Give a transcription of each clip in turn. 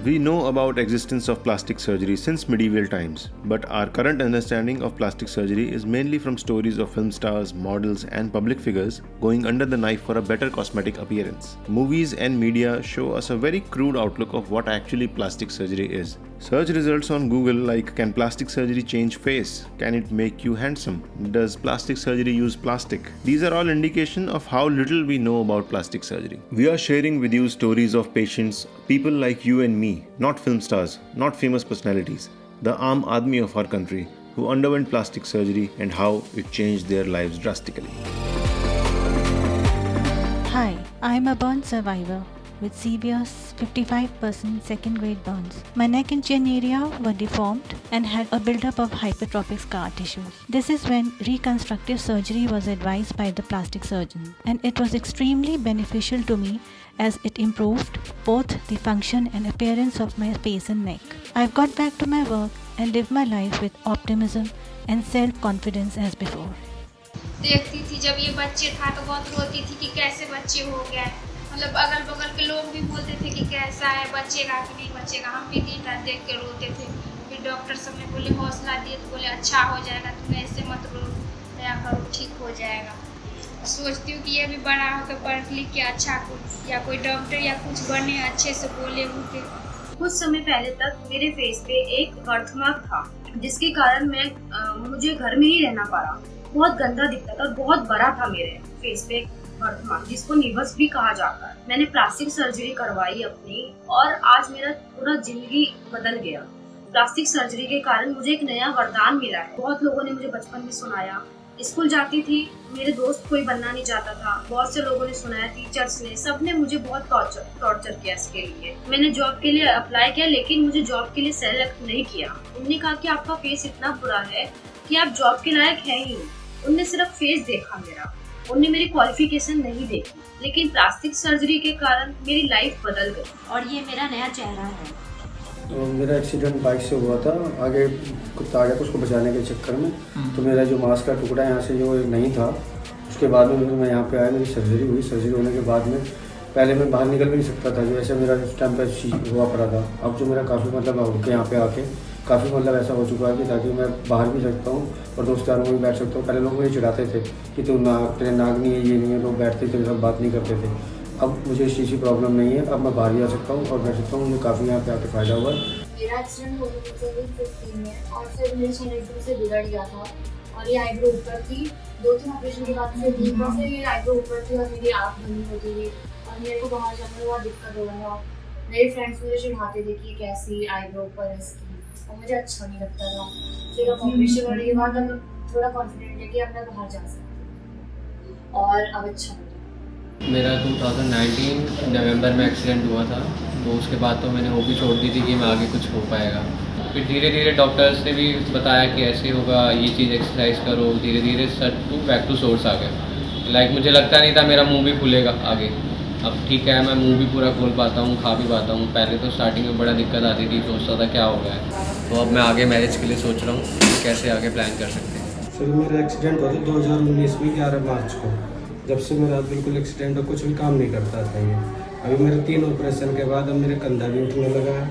We know about existence of plastic surgery since medieval times, but our current understanding of plastic surgery is mainly from stories of film stars, models, and public figures going under the knife for a better cosmetic appearance. Movies and media show us a very crude outlook of what actually plastic surgery is. Search results on Google like can plastic surgery change face? Can it make you handsome? Does plastic surgery use plastic? These are all indication of how little we know about plastic surgery. We are sharing with you stories of patients, people like you and me, not film stars, not famous personalities, the Aam Aadmi of our country who underwent plastic surgery and how it changed their lives drastically. Hi, I am a burn survivor with severe 55% second grade burns. My neck and chin area were deformed and had a buildup of hypertrophic scar tissues. This is when reconstructive surgery was advised by the plastic surgeon, and it was extremely beneficial to me as it improved both the function and appearance of my face and neck. I've got back to my work and lived my life with optimism and self-confidence as before. देखती थी जब ये बच्चे था तो बहुत रोती थी कि कैसे बच्चे हो गए, मतलब अगल बगल के लोग भी बोलते थे कि कैसा है, बचेगा कि नहीं बचेगा। हम भी दिन रात देख के रोते थे। फिर डॉक्टर सब ने बोले हौसला दिए तो बोले अच्छा हो जाएगा, तुम ऐसे मत रो, दया करो, ठीक हो जाएगा। सोचती हूँ कि ये भी बड़ा होकर पढ़ लिख के अच्छा कुछ या कोई डॉक्टर या कुछ बने, अच्छे से बोले उनके। कुछ समय पहले तक मेरे फेस पे एक बर्थमार्क था जिसके कारण मुझे घर में ही रहना पड़ा। बहुत गंदा दिखता था, बहुत बड़ा था मेरे फेस पे बर्थमार्क, जिसको निवस भी कहा जाता है। मैंने प्लास्टिक सर्जरी करवाई अपनी और आज मेरा पूरा जिंदगी बदल गया। प्लास्टिक सर्जरी के कारण मुझे एक नया वरदान मिला है। बहुत लोगों ने मुझे बचपन में सुनाया, स्कूल जाती थी मेरे दोस्त कोई बनना नहीं चाहता था, बहुत से लोगों ने सुनाया, टीचर्स ने, सबने मुझे बहुत टॉर्चर किया इसके लिए। मैंने जॉब के लिए अप्लाई किया लेकिन मुझे जॉब के लिए सेलेक्ट नहीं किया। उन्होंने कहा कि आपका फेस इतना बुरा है कि आप जॉब के लायक है ही नहीं। उनने सिर्फ फेस देखा मेरा, उनने मेरी क्वालिफिकेशन नहीं देखी, लेकिन प्लास्टिक सर्जरी के कारण मेरी लाइफ बदल गई और ये मेरा नया चेहरा है। तो मेरा एक्सीडेंट बाइक से हुआ था, आगे कुत्ता आ गया उसको बचाने के चक्कर में, तो मेरा जो मांस का टुकड़ा यहाँ से जो नहीं था, उसके बाद में मैं यहाँ पे आया, मेरी सर्जरी हुई। सर्जरी होने के बाद में पहले मैं बाहर निकल भी नहीं सकता था, जो ऐसे मेरा उस टाइम पर हुआ पड़ा था। अब जो मेरा काफ़ी मतलब होकर यहाँ पे आके काफ़ी मतलब ऐसा हो चुका है कि ताकि मैं बाहर भी सकता हूँ और दोस्तों में भी बैठ सकता हूँ। पहले लोग मुझे चिढ़ाते थे कि तू तेरे नाक नहीं है, ये नहीं है, लोग बैठते थे, सब बात नहीं करते थे। अब मुझे इस चीज़ की प्रॉब्लम नहीं है, अब मैं बाहर भी आ सकता हूँ और बैठ सकता हूँ। मुझे काफ़ी यहाँ पे आके फ़ायदा हुआ। मेरा एक्सीडेंट होने के 2015 में और फिर मेरी चीन एकदम से बिगड़ गया था और ये आईब्रो ऊपर थी। 2-3 ऑपरेशन के बाद फिर ठीक हुआ, फिर मेरी आईब्रो ऊपर थी और मेरी आँख बंद होती थी और मेरे को बाहर जाने में बहुत दिक्कत हो रहा था। मेरे फ्रेंड्स मुझे चिढ़ाते थे कि कैसी आईब्रो ऊपर है इसकी, और मुझे अच्छा नहीं लगता था। फिर अब ऑपरेशन होने के बाद अब थोड़ा कॉन्फिडेंट है कि अब मैं बाहर जा सकती हूँ और अब अच्छा। मेरा 2019 नवंबर में एक्सीडेंट हुआ था, तो उसके बाद तो मैंने वो भी छोड़ दी थी कि मैं आगे कुछ हो पाएगा। फिर धीरे धीरे डॉक्टर्स ने भी बताया कि ऐसे होगा, ये चीज़ एक्सरसाइज करो, धीरे धीरे सर टू बैक टू सोर्स आ गया। लाइक मुझे लगता नहीं था मेरा मुंह भी खुलेगा आगे। अब ठीक है, मैं मुंह भी पूरा खोल पाता हूँ, खा भी पाता हूँ। पहले तो स्टार्टिंग में बड़ा दिक्कत आती थी, सोचता था क्या हो गया है। तो अब मैं आगे मैरिज के लिए सोच रहा हूँ कैसे आगे प्लान कर सकते हैं। सर मेरा एक्सीडेंट हुआ था 2019 में 11 मार्च को। जब से मेरा बिल्कुल एक्सीडेंट हो, कुछ भी काम नहीं करता था ये। अभी मेरे 3 ऑपरेशन के बाद अब मेरे कंधा भी उठने लगा है,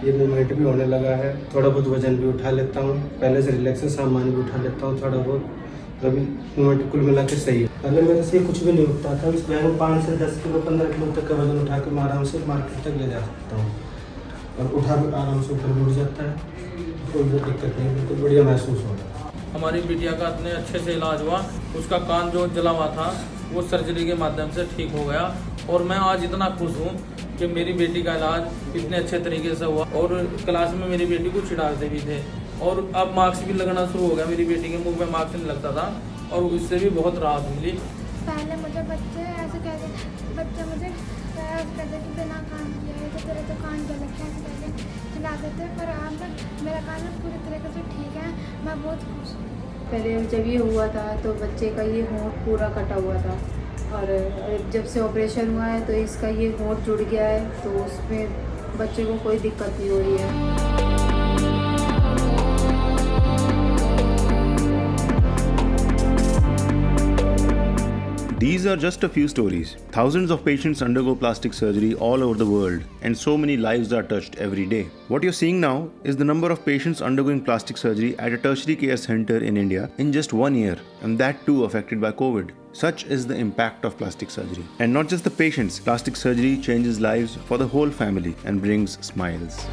ये मूवमेंट भी होने लगा है, थोड़ा बहुत वजन भी उठा लेता हूँ, पहले से रिलैक्स है, सामान भी उठा लेता हूँ थोड़ा बहुत। अभी मूवमेंट कुल मिला के सही है। पहले मेरे से कुछ भी नहीं उठता था, इसमें मैं 5 से 10 किलो 15 किलो तक का वजन उठा के मैं आराम से मार्केट तक ले जा सकता हूँ और उठा भी आराम से ऊपर उठ जाता है, कोई भी दिक्कत नहीं, बिल्कुल बढ़िया महसूस हो रहा है। हमारी बिटिया का इतने अच्छे से इलाज हुआ, उसका कान जो जला हुआ था वो सर्जरी के माध्यम से ठीक हो गया और मैं आज इतना खुश हूँ कि मेरी बेटी का इलाज इतने अच्छे तरीके से हुआ। और क्लास में मेरी बेटी को चिढ़ाते भी थे और अब मार्क्स भी लगना शुरू हो गया। मेरी बेटी के मुंह में मार्क्स नहीं लगता था और उससे भी बहुत राहत मिली। पहले मुझे बच्चे ऐसे कहते कि बिना कान किए तो तेरे तो कान गलत है, ऐसे कहते चिल्लाते थे, पर अब मेरा कान पूरी तरीके से ठीक है, मैं बहुत खुश हूँ। पहले जब ये हुआ था तो बच्चे का ये होंठ पूरा कटा हुआ था और जब से ऑपरेशन हुआ है तो इसका ये होंठ जुड़ गया है, तो उसमें बच्चे को कोई दिक्कत नहीं हो रही है। These are just a few stories. Thousands of patients undergo plastic surgery all over the world, and so many lives are touched every day. What you're seeing now is the number of patients undergoing plastic surgery at a tertiary care center in India in just 1 year, and that too affected by COVID. Such is the impact of plastic surgery. And not just the patients, plastic surgery changes lives for the whole family and brings smiles.